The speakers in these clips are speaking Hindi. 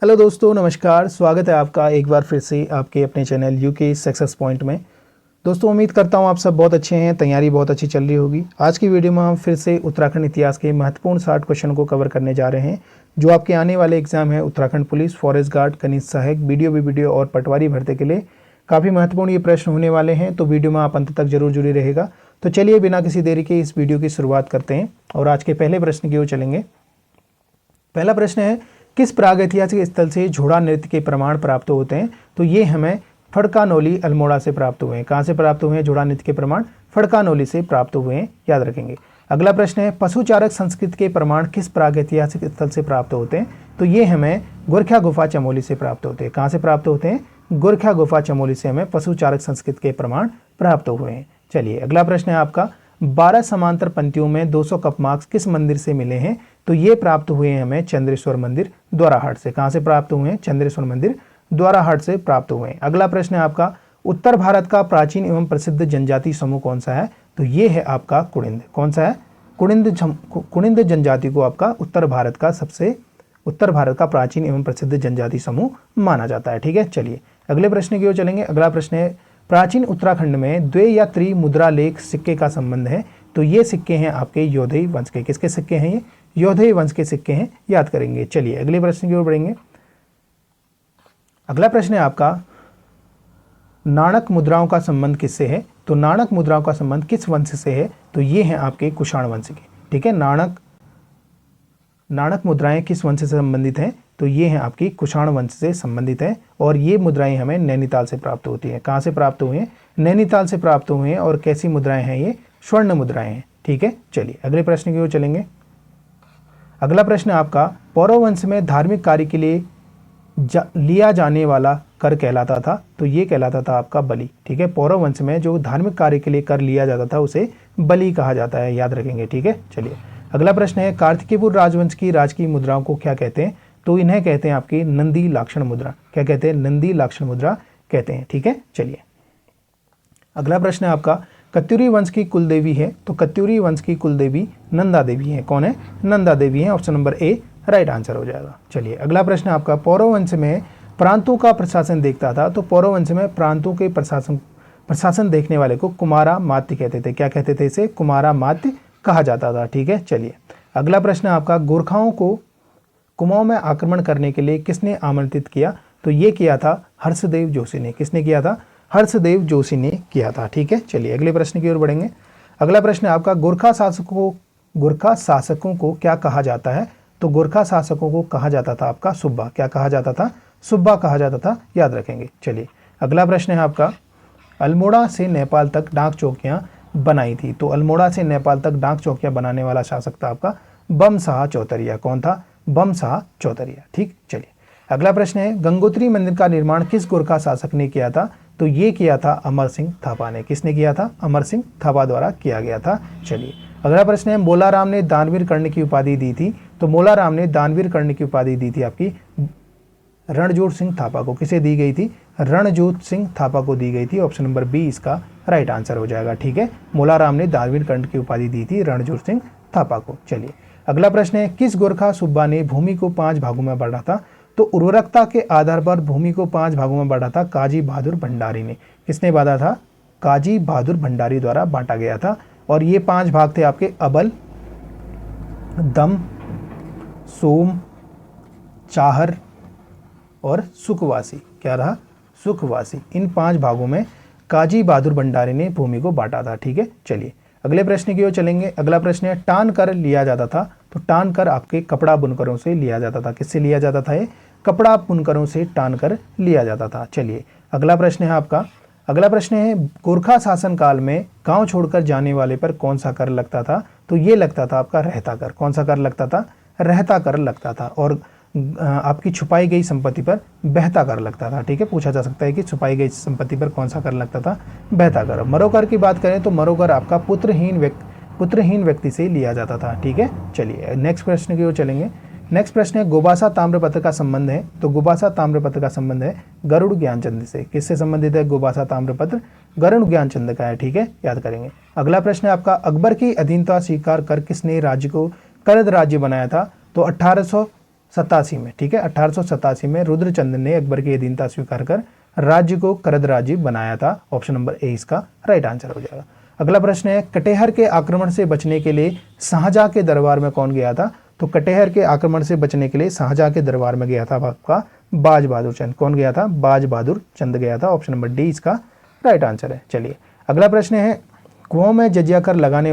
हेलो दोस्तों, नमस्कार। स्वागत है आपका एक बार फिर से आपके अपने चैनल यूके सक्सेस पॉइंट में। दोस्तों, उम्मीद करता हूं आप सब बहुत अच्छे हैं, तैयारी बहुत अच्छी चल रही होगी। आज की वीडियो में हम फिर से उत्तराखंड इतिहास के महत्वपूर्ण 60 क्वेश्चन को कवर करने जा रहे हैं, जो आपके आने वाले एग्जाम है उत्तराखंड पुलिस, फॉरेस्ट गार्ड, खनिज सहायक, बीडीओ और पटवारी भर्ती के लिए काफ़ी महत्वपूर्ण ये प्रश्न होने वाले हैं। तो वीडियो में आप अंत तक जरूर जुड़े रहेगा। तो चलिए बिना किसी देरी के इस वीडियो की शुरुआत करते हैं और आज के पहले प्रश्न की ओर चलेंगे। पहला प्रश्न है, किस प्रागैतिहासिक स्थल से घोड़ा नृत्य के प्रमाण प्राप्त होते हैं? तो ये हमें फड़कानोली अल्मोड़ा से प्राप्त हुए हैं। कहाँ से प्राप्त हुए हैं घोड़ा नृत्य के प्रमाण? फड़कानोली से प्राप्त हुए हैं, याद रखेंगे। अगला प्रश्न है, पशुचारक संस्कृति के प्रमाण किस प्रागैतिहासिक स्थल से प्राप्त होते हैं? तो ये हमें गोरखा गुफा चमोली से प्राप्त होते हैं। कहाँ से प्राप्त होते हैं? गोरखा गुफा चमोली से हमें पशुचारक संस्कृति के प्रमाण प्राप्त हुए हैं। चलिए अगला प्रश्न है आपका, 12 समांतर पंक्तियों में 200 कप मार्क्स किस मंदिर से मिले हैं? तो ये प्राप्त हुए हैं हमें चंद्रेश्वर मंदिर द्वाराहाट से। कहाँ से प्राप्त हुए हैं? चंद्रेश्वर मंदिर द्वाराहाट से प्राप्त हुए हैं। अगला प्रश्न है आपका, उत्तर भारत का प्राचीन एवं प्रसिद्ध जनजाति समूह कौन सा है? तो ये है आपका कुड़िंद। कौन सा है? कुड़िंद जनजाति को आपका उत्तर भारत का प्राचीन एवं प्रसिद्ध जनजाति समूह माना जाता है। ठीक है, चलिए अगले प्रश्न की ओर चलेंगे। अगला प्रश्न है, प्राचीन उत्तराखंड में द्वे या त्रि मुद्रा लेख सिक्के का संबंध है? तो ये सिक्के हैं आपके योधेय वंश के। किसके सिक्के हैं? ये योधेय वंश के सिक्के हैं, याद करेंगे। चलिए अगले प्रश्न की ओर बढ़ेंगे। अगला प्रश्न है आपका, नाणक मुद्राओं का संबंध किससे है? तो नाणक मुद्राओं का संबंध किस वंश से है? तो ये हैं आपके कुषाण वंश के। ठीक है, नाणक मुद्राएं किस वंश से संबंधित हैं? तो ये हैं आपकी कुषाण वंश से संबंधित है और ये मुद्राएं हमें नैनीताल से प्राप्त होती हैं। कहाँ से प्राप्त हुए हैं? नैनीताल से प्राप्त हुए हैं। और कैसी मुद्राएं हैं? ये स्वर्ण मुद्राएं हैं। ठीक है, चलिए अगले प्रश्न की ओर चलेंगे। अगला प्रश्न आपका, पौरव वंश में धार्मिक कार्य के लिए लिया जाने वाला कर कहलाता था? तो ये कहलाता था आपका बलि। ठीक है, पौरव वंश में जो धार्मिक कार्य के लिए कर लिया जाता था उसे बलि कहा जाता है, याद रखेंगे। ठीक है, चलिए अगला प्रश्न है, कार्तिकेयपुर राजवंश की राजकीय मुद्राओं को क्या कहते हैं? तो इन्हें कहते हैं आपकी नंदी लाक्षण मुद्रा। क्या कहते हैं? नंदी लाक्षण मुद्रा कहते हैं। ठीक है, चलिए अगला प्रश्न है आपका, कत्यूरी वंश की कुल देवी है? तो कत्यूरी वंश की कुल देवी नंदा देवी है। कौन है? नंदा देवी है। Option number A right answer हो जाएगा। चलिए अगला प्रश्न आपका, पौरव वंश में प्रांतों का प्रशासन देखता था? तो पौरव वंश में प्रांतों के प्रशासन देखने वाले को कुमारा मात्य कहते थे। क्या कहते थे? इसे कुमारा मात्य कहा जाता था। ठीक है, चलिए अगला प्रश्न आपका, गोरखाओं को कुमाऊं में आक्रमण करने के लिए किसने आमंत्रित किया? तो ये किया था हर्षदेव जोशी ने। किसने किया था? हर्षदेव जोशी ने किया था। ठीक है, चलिए अगले प्रश्न की ओर बढ़ेंगे। अगला प्रश्न आपका, गोरखा शासकों को क्या कहा जाता है? तो गोरखा शासकों को कहा जाता था आपका सुब्बा। क्या कहा जाता था? सुब्बा कहा जाता था, याद रखेंगे। चलिए अगला प्रश्न है आपका, अल्मोड़ा से नेपाल तक डाक चौकियां बनाई थी? तो अल्मोड़ा से नेपाल तक डाक चौकियां बनाने वाला शासक था आपका बमशाह चौतरिया। कौन था? बमशाह चौतरिया। ठीक, चलिए अगला प्रश्न है, गंगोत्री मंदिर का निर्माण किस गोरखा शासक ने किया था? तो ये किया था अमर सिंह थापा ने। किसने किया था? अमर सिंह थापा द्वारा किया गया था। चलिए अगला प्रश्न है, मोलाराम ने दानवीर कर्ण की उपाधि दी थी? तो मोलाराम ने दानवीर कर्ण की उपाधि दी थी आपकी रणजोत सिंह थापा को। किसे दी गई थी? रणजोत सिंह थापा को दी गई थी। ऑप्शन नंबर बी इसका राइट आंसर हो जाएगा। ठीक है, मोलाराम ने दानवीर कर्ण की उपाधि दी थी रणजोत सिंह थापा को। चलिए अगला प्रश्न है, किस गोरखा सुब्बा ने भूमि को 5 भागों में बांटा था? तो उर्वरकता के आधार पर भूमि को 5 भागों में बांटा था काजी बहादुर भंडारी ने। किसने बांटा था? काजी बहादुर भंडारी द्वारा बांटा गया था। और ये 5 भाग थे आपके अबल, दम, सोम, चाहर और सुखवासी। क्या रहा? सुखवासी। इन 5 भागों में काजी बहादुर भंडारी ने भूमि को बांटा था। ठीक है, चलिए अगले प्रश्न की ओर चलेंगे। अगला प्रश्न है, टान कर लिया जाता था? तो टान कर आपके कपड़ा बुनकरों से लिया जाता था। किससे लिया जाता था? ये कपड़ा बुनकरों से टान कर लिया जाता था। चलिए अगला प्रश्न है आपका, अगला प्रश्न है, गोरखा शासन काल में गांव छोड़कर जाने वाले पर कौन सा कर लगता था? तो ये लगता था आपका रहता कर। कौन सा कर लगता था? रहता कर लगता था। और आपकी छुपाई गई संपत्ति पर बहता कर लगता था। ठीक है, पूछा जा सकता है कि छुपाई गई संपत्ति पर कौन सा कर लगता था? बहता कर। मरोकर की बात करें तो मरोकर आपका पुत्रहीन व्यक्ति से लिया जाता था। ठीक है, चलिए नेक्स्ट प्रश्न की ओर चलेंगे। नेक्स्ट प्रश्न है, गोबासा ताम्रपत्र का संबंध है? तो गोबासा ताम्रपत्र का संबंध है गरुड़ ज्ञानचंद से। किससे संबंधित है गोबासा ताम्रपत्र? गरुड़ ज्ञानचंद का है। ठीक है, याद करेंगे। अगला प्रश्न है आपका, अकबर की अधीनता स्वीकार कर किसने राज्य को करद राज्य बनाया था? तो 1887 में, ठीक है, 1887 में रुद्रचंद ने अकबर की अधीनता स्वीकार कर राज्य को करद राज्य बनाया था। ऑप्शन नंबर ए इसका राइट आंसर हो जाएगा। अगला प्रश्न है, कटेहर के आक्रमण से बचने के लिए शाहजहां के दरबार में कौन गया था? तो कटेहर के आक्रमण से बचने के लिए शाहजहां के दरबार में गया था आपका बाज बहादुर चंद। कौन गया था? बाज बहादुर चंद गया था। ऑप्शन नंबर डी इसका राइट आंसर है। चलिए अगला प्रश्न है, कुमाऊं में जजिया कर लगाने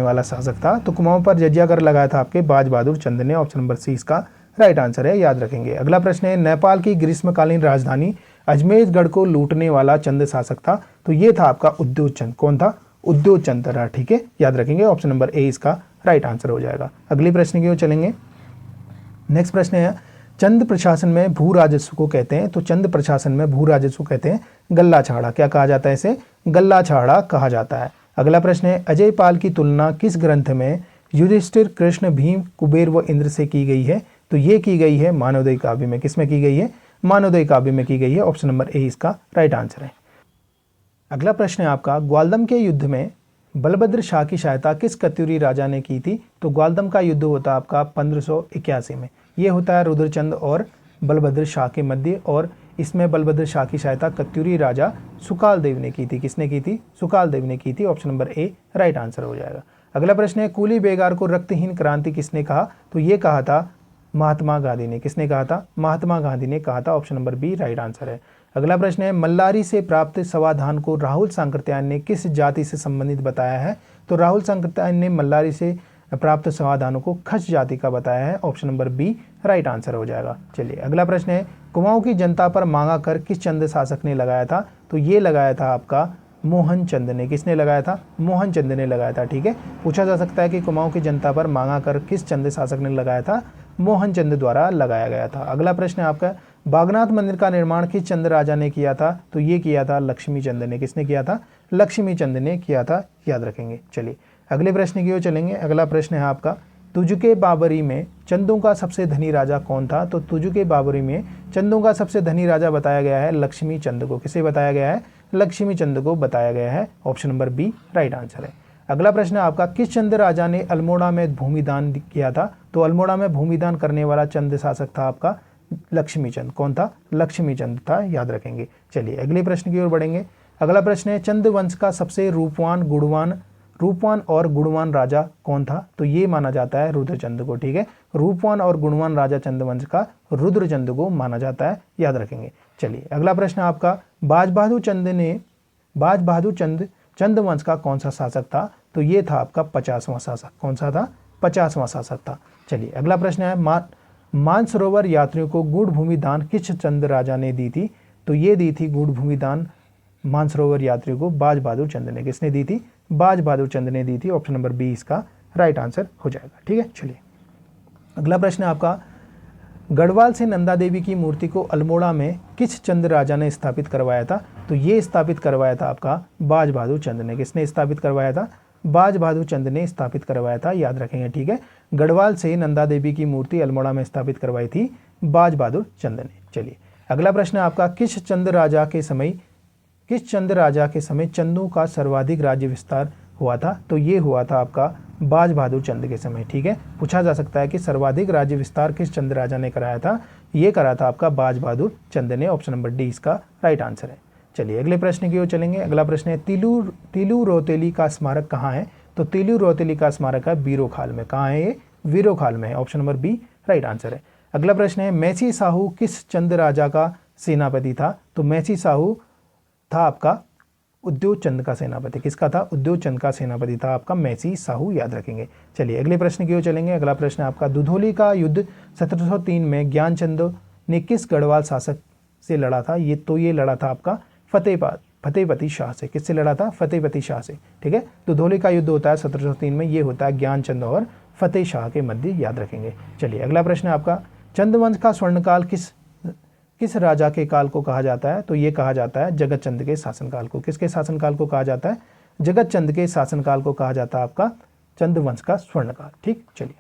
वाला शासक था। तो कुमाऊं पर जजिया कर लगाया था आपके बाज बहादुर चंद ने। ऑप्शन नंबर सी इसका राइट आंसर है, याद रखेंगे। अगला प्रश्न है, नेपाल की ग्रीष्मकालीन राजधानी अजमेरगढ़ को लूटने वाला चंद शासक था। तो ये था आपका उद्योग चंद। कौन था? उद्योग चंद था, ठीक है, याद रखेंगे। ऑप्शन नंबर ए इसका राइट आंसर हो जाएगा। अगली प्रश्न की ओर चलेंगे। नेक्स्ट प्रश्न है, चंद प्रशासन में भू राजस्व को कहते हैं। तो चंद प्रशासन में भू राजस्व कहते हैं गल्ला छाड़ा। क्या कहा जाता है इसे? गल्ला छाड़ा कहा जाता है। अगला प्रश्न है, अजय पाल की तुलना किस ग्रंथ में युधिष्ठिर, कृष्ण, भीम, कुबेर व इंद्र से की गई है? तो ये की गई है मानवोदय काव्य में। किसमें की गई है? मानवोदय काव्य में की गई है। ऑप्शन नंबर ए इसका राइट आंसर है। अगला प्रश्न है आपका, ग्वालदम के युद्ध में बलभद्र शाह की सहायता किस कत्यूरी राजा ने की थी? तो ग्वालदम का युद्ध होता है आपका 1581 में। ये होता है रुद्रचंद और बलभद्र शाह के मध्य, और इसमें बलभद्र शाह की सहायता कत्यूरी राजा सुकाल देव ने की थी। किसने की थी? सुकाल देव ने की थी। Option number A right answer हो जाएगा। अगला प्रश्न है, कूली बेगार को रक्तहीन क्रांति किसने कहा? तो ये कहा था महात्मा गांधी ने। किसने कहा था? महात्मा गांधी ने कहा था। Option number B right answer है। अगला प्रश्न है, मल्लारी से प्राप्त समाधान को राहुल सांकृत्यायन ने किस जाति से संबंधित बताया है? तो राहुल सांकृत्यायन ने मल्लारी से प्राप्त समाधानों को खच जाति का बताया है। Option number B right answer हो जाएगा। चलिए अगला प्रश्न है, कुमाऊं की जनता पर मांगा कर किस चंद शासक ने लगाया था? तो ये लगाया था आपका मोहन चंद ने। किसने लगाया था? मोहन चंद ने लगाया था, ठीक है। पूछा जा सकता है कि कुमाऊं की जनता पर मांगा कर किस चंद शासक ने लगाया था? मोहन चंद द्वारा लगाया गया था। अगला प्रश्न है आपका, बागनाथ मंदिर का निर्माण किस चंद राजा ने किया था? तो ये किया था लक्ष्मी चंद ने। किसने किया था? लक्ष्मी चंद ने किया था, याद रखेंगे। चलिए अगले प्रश्न की ओर चलेंगे। अगला प्रश्न है आपका, तुजुके बाबरी में चंदों का सबसे धनी राजा कौन था? तो तुजुके बाबरी में चंदों का सबसे धनी राजा बताया गया है लक्ष्मी चंद को। किसे बताया गया है? लक्ष्मी चंद को बताया गया है। Option number B right answer है। अगला प्रश्न है आपका, किस चंद राजा ने अल्मोड़ा में भूमिदान किया था? तो अल्मोड़ा में भूमिदान करने वाला चंद शासक था आपका लक्ष्मी चंद। कौन था? लक्ष्मी चंद था, याद रखेंगे। चलिए अगले प्रश्न की ओर बढ़ेंगे। अगला प्रश्न है, चंद वंश का सबसे रूपवान और गुणवान राजा कौन था? तो ये माना जाता है रुद्रचंद को, ठीक है। रूपवान और गुणवान राजा चंद वंश का रुद्रचंद को माना जाता है, याद रखेंगे। चलिए अगला प्रश्न आपका, बाज बहादुर चंद वंश का कौन सा शासक था? तो ये था आपका 50वां शासक। कौन सा था? 50वां शासक था। चलिए अगला प्रश्न है, मानसरोवर यात्रियों को गुड़ भूमि दान किस चंद राजा ने दी थी? तो ये दी थी गुड़ भूमि दान मानसरोवर यात्रियों को बाज बहादुर चंद ने। किसने दी थी? बाज बहादुर चंद ने दी थी। ऑप्शन नंबर बी इसका राइट आंसर हो जाएगा, ठीक है। चलिए अगला प्रश्न है आपका, गढ़वाल से नंदा देवी की मूर्ति को अल्मोड़ा में किस चंद राजा ने स्थापित करवाया था? तो ये स्थापित करवाया था आपका बाज बहादुर चंद ने। किसने स्थापित करवाया था? बाज बहादुर चंद ने स्थापित करवाया था, याद रखेंगे, ठीक है। गढ़वाल से नंदा देवी की मूर्ति अल्मोड़ा में स्थापित करवाई थी बाज बहादुर चंद ने। चलिए अगला प्रश्न है आपका, किस चंद राजा के समय चंदों का सर्वाधिक राज्य विस्तार हुआ था? तो ये हुआ था आपका बाज बहादुर चंद के समय, ठीक है। पूछा जा सकता है कि सर्वाधिक राज्य विस्तार किस चंद राजा ने कराया था? ये करा था आपका बाज बहादुर चंद ने। ऑप्शन नंबर डी इसका राइट आंसर है। चलिए अगले प्रश्न की ओर चलेंगे। अगला प्रश्न है, तिलू रौतेली का स्मारक कहाँ है? तो तिलू रौतेली का स्मारक है बीरोखाल में। कहाँ है ये? वीरोखाल में है। Option number B right answer है। अगला प्रश्न है, मैसी साहू किस चंद राजा का सेनापति था? तो मैसी साहू था आपका उद्योग चंद का सेनापति। किसका था? उद्योग चंद का सेनापति था आपका मैसी साहू, याद रखेंगे। चलिए अगले प्रश्न की ओर चलेंगे। अगला प्रश्न है आपका, दुधौली का युद्ध 1703 में ज्ञानचंद ने किस गढ़वाल शासक से लड़ा था? ये लड़ा था आपका फतेहपति शाह से। किससे लड़ा था? फतेहपति शाह से, ठीक है। दुधौली का युद्ध होता है 1703 में, ये होता है ज्ञानचंद और फतेह शाह के मध्य, याद रखेंगे। चलिए अगला प्रश्न है आपका, चंद्रवंश का स्वर्णकाल किस राजा के काल को कहा जाता है? तो ये कहा जाता है जगत चंद के शासनकाल को। किसके शासनकाल को कहा जाता है? जगत चंद के शासनकाल को कहा जाता है आपका चंद्रवंश का स्वर्णकाल, ठीक। चलिए,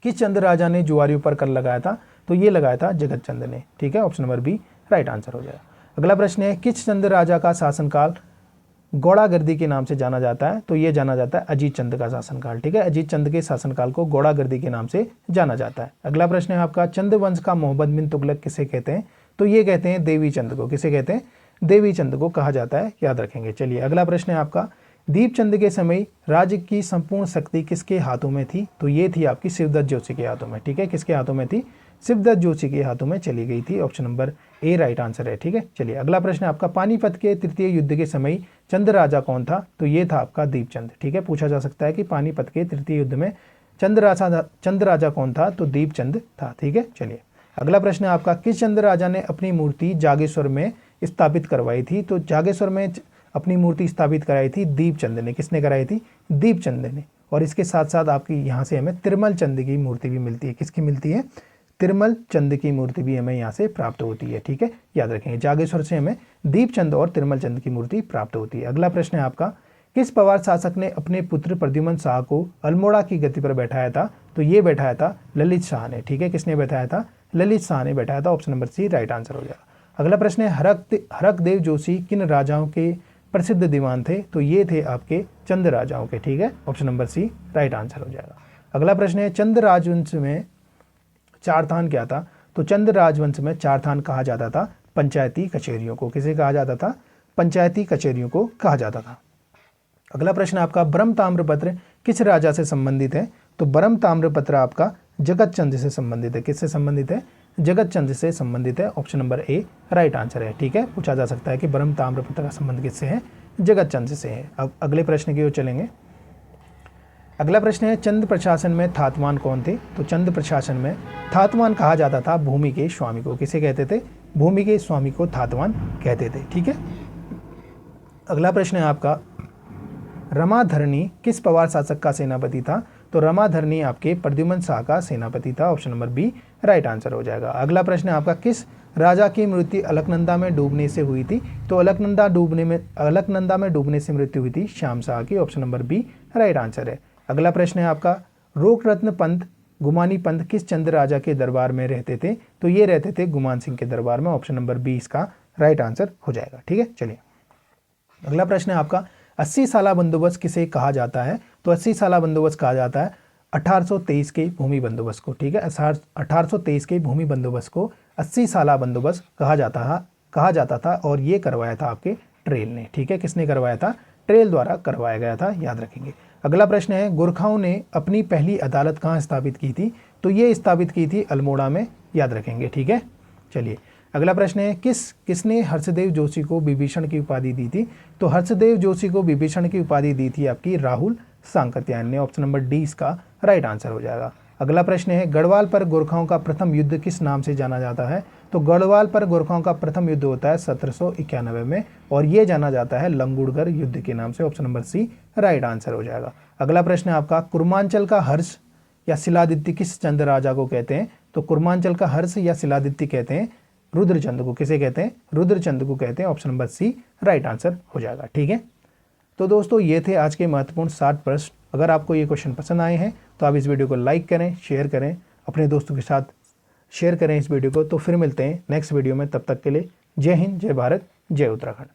किस चंद राजा ने जुआरियों पर कर लगाया था? तो ये लगाया था जगत चंद ने, ठीक है। Option number B right answer हो जाएगा। अगला प्रश्न है, किस चंद राजा का शासनकाल गौड़ागर्दी के नाम से जाना जाता है? तो ये जाना जाता है अजीत चंद का शासनकाल। ठीक है, अजीत चंद के शासनकाल को गौड़ागर्दी के नाम से जाना जाता है। अगला प्रश्न है आपका, चंद वंश का मोहम्मद बिन तुगलक किसे कहते हैं? तो ये कहते हैं देवी चंद को। किसे कहते हैं? देवी चंद को कहा जाता है, याद रखेंगे। चलिए अगला प्रश्न है आपका, दीपचंद के समय राज्य की संपूर्ण शक्ति किसके हाथों में थी? तो ये थी आपकी शिवदत्त जोशी के हाथों में। ठीक है, किसके हाथों में थी? शिवदत्त जोशी के हाथों में चली गई थी। Option number A right answer है। ठीक है, चलिए अगला प्रश्न है आपका, पानीपत के तृतीय युद्ध के समय चंद राजा कौन था? तो ये था आपका दीपचंद। ठीक है, पूछा जा सकता है कि पानीपत के तृतीय युद्ध में चंद राजा कौन था? तो दीपचंद था। ठीक है, चलिए अगला प्रश्न है आपका, किस चंद राजा ने अपनी मूर्ति जागेश्वर में स्थापित करवाई थी? तो जागेश्वर में अपनी मूर्ति स्थापित कराई थी दीपचंद ने। किसने कराई थी? दीपचंद ने। और इसके साथ साथ आपकी यहाँ से हमें तिरमल चंद की मूर्ति भी मिलती है। किसकी मिलती है? तिरमल चंद की मूर्ति भी हमें यहाँ से प्राप्त होती है। ठीक है, याद रखेंगे, जागेश्वर से हमें दीपचंद और तिरमल चंद की मूर्ति प्राप्त होती है। अगला प्रश्न है आपका, किस पवार शासक ने अपने पुत्र प्रद्युमन शाह को अल्मोड़ा की गद्दी पर बैठाया था? तो ये बैठाया था ललित शाह ने। ठीक है, किसने बैठाया था? ललित शाह ने बैठाया था। Option number C right answer हो जाएगा। अगला प्रश्न है, हरकदेव जोशी किन राजाओं के प्रसिद्ध दीवान थे? तो ये थे आपके चंद राजाओं के। ठीक है, option number C right answer हो जाएगा। अगला प्रश्न है, चंद राजवंश में चारथान क्या था? तो चंद राजवंश में चारथान कहा जाता था पंचायती कचहरियों को। किसे कहा जाता था? पंचायती कचहरियों को कहा जाता था। अगला प्रश्न आपका, ब्रह्म ताम्रपत्र किस राजा से संबंधित है? तो ब्रह्म ताम्रपत्र आपका जगत चंद से संबंधित है। किससे संबंधित है? जगत चंद से संबंधित है। Option number A right answer है। ठीक है, पूछा जा सकता है कि ब्रह्म ताम्रपत्र का संबंध किससे है? जगत चंद से है। अब अगले प्रश्न की ओर चलेंगे। अगला प्रश्न है, चंद प्रशासन में थातवान कौन थे? तो चंद प्रशासन में थातवान कहा जाता था भूमि के स्वामी को। किसे कहते थे? भूमि के स्वामी को थातवान कहते थे। ठीक है, अगला प्रश्न है आपका, रमाधरणी किस पवार शासक का सेनापति था? तो रमाधरणी आपके प्रद्युमन शाह का सेनापति था। Option number B right answer हो जाएगा। अगला प्रश्न है आपका, किस राजा की मृत्यु अलकनंदा में डूबने से हुई थी? तो अलकनंदा में डूबने से मृत्यु हुई थी श्याम शाह की। Option number B right answer है। अगला प्रश्न है आपका, रोक रत्न पंत गुमानी पंत किस चंद राजा के दरबार में रहते थे? तो ये रहते थे गुमान सिंह के दरबार में। ऑप्शन नंबर बी इसका राइट आंसर हो जाएगा। ठीक है, चलिए अगला प्रश्न है आपका, 80 साला बंदोबस्त किसे कहा जाता है? तो 80 साला बंदोबस्त कहा जाता है 1823 के भूमि बंदोबस्त को। ठीक है, 1823 के भूमि बंदोबस्त को 80 साला बंदोबस्त कहा जाता था और ये करवाया था आपके ट्रेल ने। ठीक है, किसने करवाया था? ट्रेल द्वारा करवाया गया था, याद रखेंगे। अगला प्रश्न है, गोरखाओं ने अपनी पहली अदालत कहाँ स्थापित की थी? तो ये स्थापित की थी अल्मोड़ा में, याद रखेंगे। ठीक है, चलिए अगला प्रश्न है, किसने हर्षदेव जोशी को विभीषण की उपाधि दी थी? तो हर्षदेव जोशी को विभीषण की उपाधि दी थी आपकी राहुल सांकृत्यायन ने। ऑप्शन नंबर डी इसका राइट आंसर हो जाएगा। अगला प्रश्न है, गढ़वाल पर गोरखाओं का प्रथम युद्ध किस नाम से जाना जाता है? तो गढ़वाल पर गोरखाओं का प्रथम युद्ध होता है 1791 में और ये जाना जाता है लंगूड़गढ़ युद्ध के नाम से। Option number C right answer हो जाएगा। अगला प्रश्न है आपका, कुर्मांचल का हर्ष या शिलादित्य किस चंद राजा को कहते हैं? तो कुर्मांचल का हर्ष या शिलादित्य कहते हैं रुद्रचंद को। किसे कहते हैं? रुद्रचंद को कहते हैं। Option number C right answer हो जाएगा। ठीक है, तो दोस्तों ये थे आज के महत्वपूर्ण 60 प्रश्न। अगर आपको ये क्वेश्चन पसंद आए हैं तो आप इस वीडियो को लाइक करें, शेयर करें, अपने दोस्तों के साथ शेयर करें इस वीडियो को। तो फिर मिलते हैं नेक्स्ट वीडियो में, तब तक के लिए जय हिंद, जय भारत, जय उत्तराखंड।